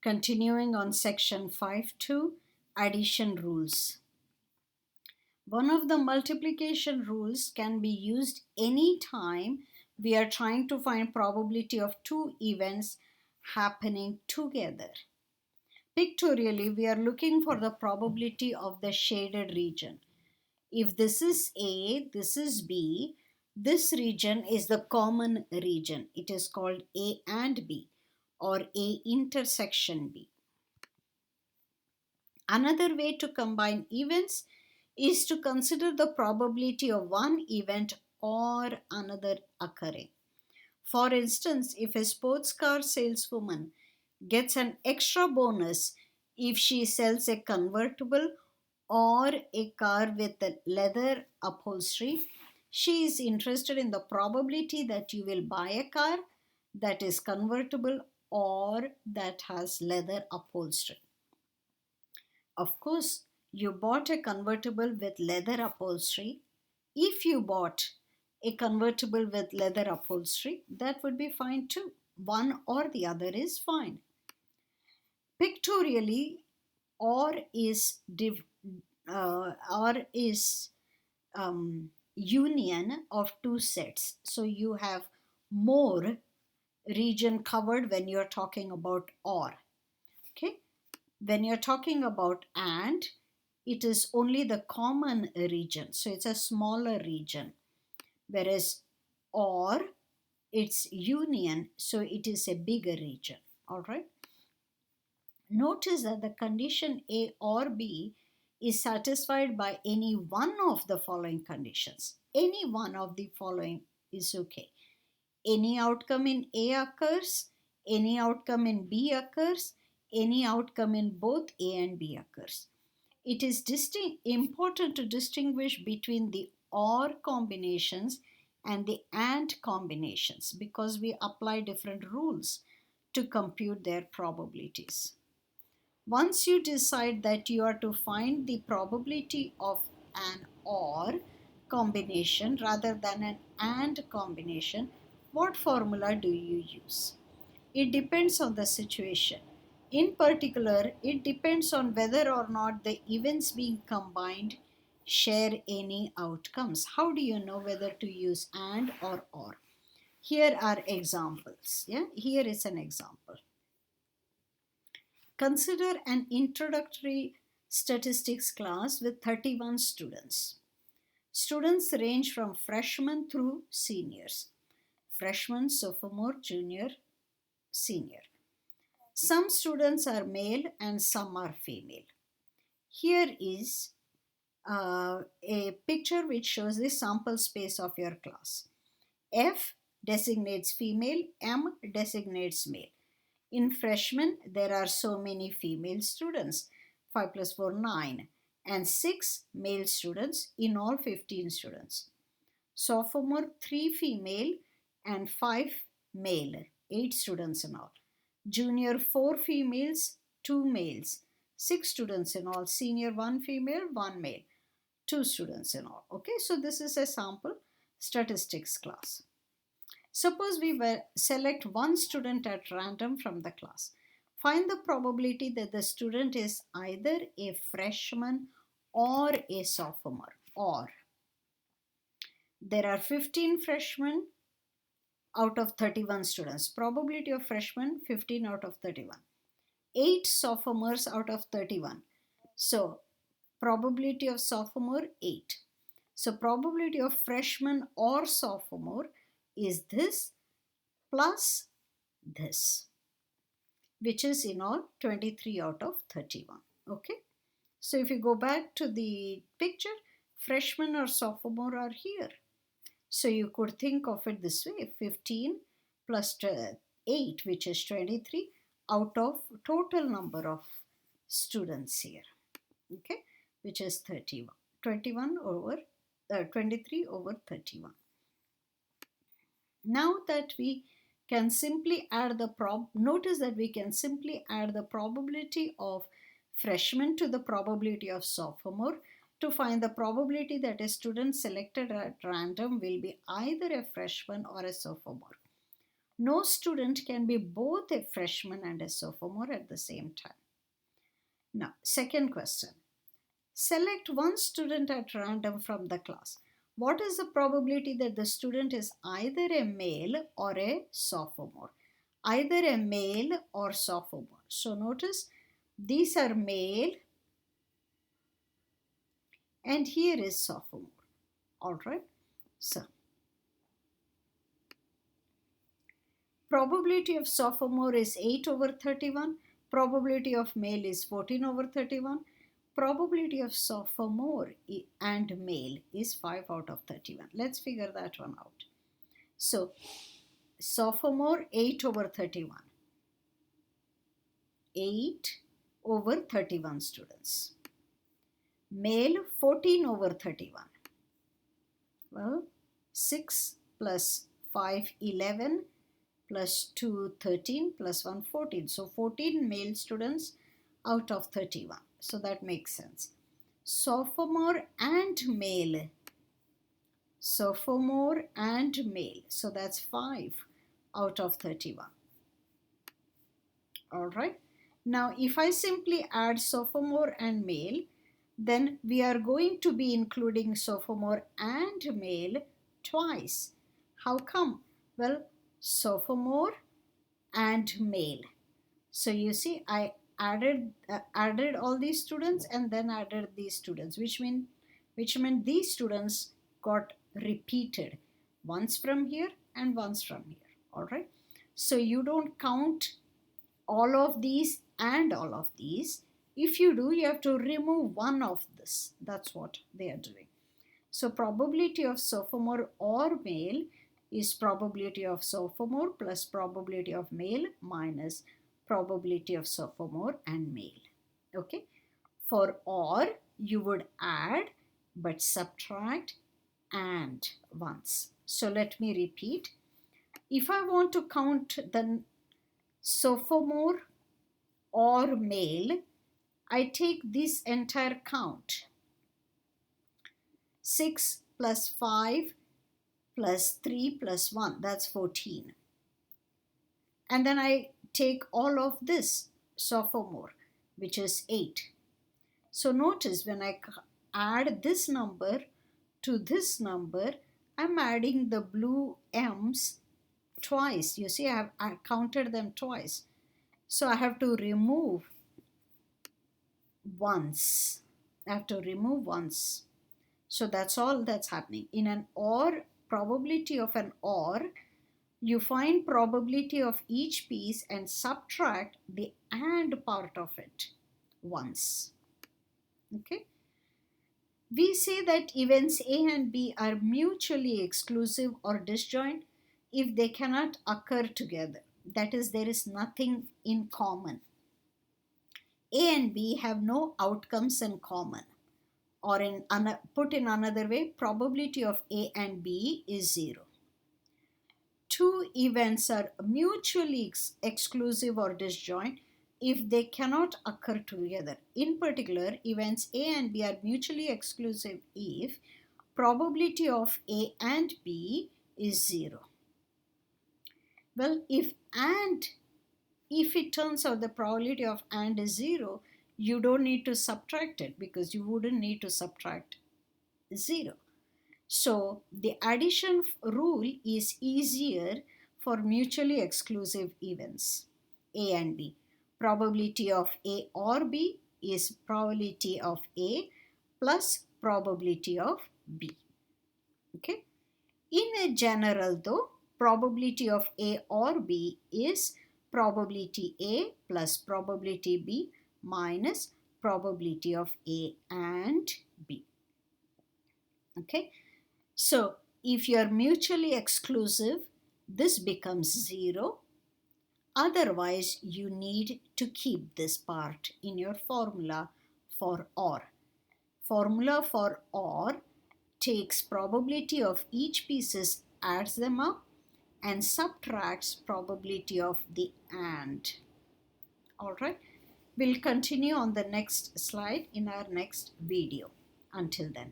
Continuing on section 5.2, addition rules. One of the multiplication rules can be used any time we are trying to find probability of two events happening together. Pictorially, we are looking for the probability of the shaded region. If this is A, this is B, this region is the common region. It is called A and B or A intersection B. Another way to combine events is to consider the probability of one event or another occurring. For instance, if a sports car saleswoman gets an extra bonus if she sells a convertible or a car with a leather upholstery, she is interested in the probability that you will buy a car that is convertible or that has leather upholstery. Of course, you bought a convertible with leather upholstery. If you bought a convertible with leather upholstery, that would be fine too. One or the other is fine. Pictorially, or is union of two sets. So you have more region covered when you're talking about or. Okay. When you're talking about and, it is only the common region. So it's a smaller region. Whereas or, it's union. So it is a bigger region. All right. Notice that the condition A or B is satisfied by any one of the following conditions. Any one of the following is okay. Any outcome in A occurs, any outcome in B occurs, any outcome in both A and B occurs. It is important to distinguish between the OR combinations and the AND combinations because we apply different rules to compute their probabilities. Once you decide that you are to find the probability of an OR combination rather than an AND combination, what formula do you use? It depends on the situation. In particular, it depends on whether or not the events being combined share any outcomes. How do you know whether to use AND or OR? Here are examples. Yeah, here is an example. Consider an introductory statistics class with 31 students. Students range from freshmen through seniors. Freshman, sophomore, junior, senior. Some students are male and some are female. Here is a picture which shows the sample space of your class. F designates female, M designates male. In freshmen, there are so many female students, 5 plus 4, 9, and 6 male students, in all 15 students. Sophomore, 3 female and 5 male, 8 students in all. Junior, 4 females, 2 males, 6 students in all. Senior, 1 female, 1 male, 2 students in all. Okay, so this is a sample statistics class. Suppose we select one student at random from the class. Find the probability that the student is either a freshman or a sophomore. Or there are 15 freshmen out of 31 students. Probability of freshmen 15 out of 31. 8 sophomores out of 31. So probability of sophomore 8. So probability of freshman or sophomore is this plus this, which is in all 23 out of 31. Okay. So if you go back to the picture, freshman or sophomore are here. So you could think of it this way, 15 plus 8, which is 23 out of total number of students here. Okay, which is 31. 23 over 31. Now that we can simply add the notice that we can simply add the probability of freshman to the probability of sophomore to find the probability that a student selected at random will be either a freshman or a sophomore. No student can be both a freshman and a sophomore at the same time. Now, second question. Select one student at random from the class. What is the probability that the student is either a male or a sophomore? Either a male or sophomore. So notice these are male and here is sophomore. Alright. So probability of sophomore is 8 over 31. Probability of male is 14 over 31. Probability of sophomore and male is 5 out of 31. Let's figure that one out. So sophomore 8 over 31. 8 over 31 students. Male 14 over 31. Well, 6 plus 5, 11 plus 2, 13 plus 1, 14. So 14 male students out of 31. So that makes sense. Sophomore and male. Sophomore and male. So that's 5 out of 31. Alright. Now if I simply add sophomore and male, then we are going to be including sophomore and male twice. How come? Well, sophomore and male. So you see, I added all these students and then added these students, which meant these students got repeated once from here and once from here. All right. So you don't count all of these and all of these. If you do, you have to remove one of this. That's what they are doing. So probability of sophomore or male is probability of sophomore plus probability of male minus probability of sophomore and male. Okay. For or, you would add but subtract and once. So let me repeat. If I want to count the sophomore or male, I take this entire count. 6 plus 5 plus 3 plus 1, that's 14. And then I take all of this sophomore, which is 8. So notice when I add this number to this number, I'm adding the blue M's twice. You see, I counted them twice. So I have to remove once. I have to remove once. So that's all that's happening. In an OR, probability of an OR, you find probability of each piece and subtract the AND part of it once. Okay. We say that events A and B are mutually exclusive or disjoint if they cannot occur together. That is, there is nothing in common. A and B have no outcomes in common. Or put in another way, probability of A and B is 0. Two events are mutually exclusive or disjoint if they cannot occur together. In particular, events A and B are mutually exclusive if probability of A and B is 0. Well, if it turns out the probability of AND is 0, you don't need to subtract it because you wouldn't need to subtract 0. So the addition rule is easier for mutually exclusive events A and B. Probability of A or B is probability of A plus probability of B. Okay. In a general though, probability of A or B is probability A plus probability B minus probability of A and B. Okay. So if you are mutually exclusive, this becomes 0. Otherwise, you need to keep this part in your formula for OR. Formula for OR takes probability of each pieces, adds them up, and subtracts probability of the AND. Alright, we'll continue on the next slide in our next video. Until then.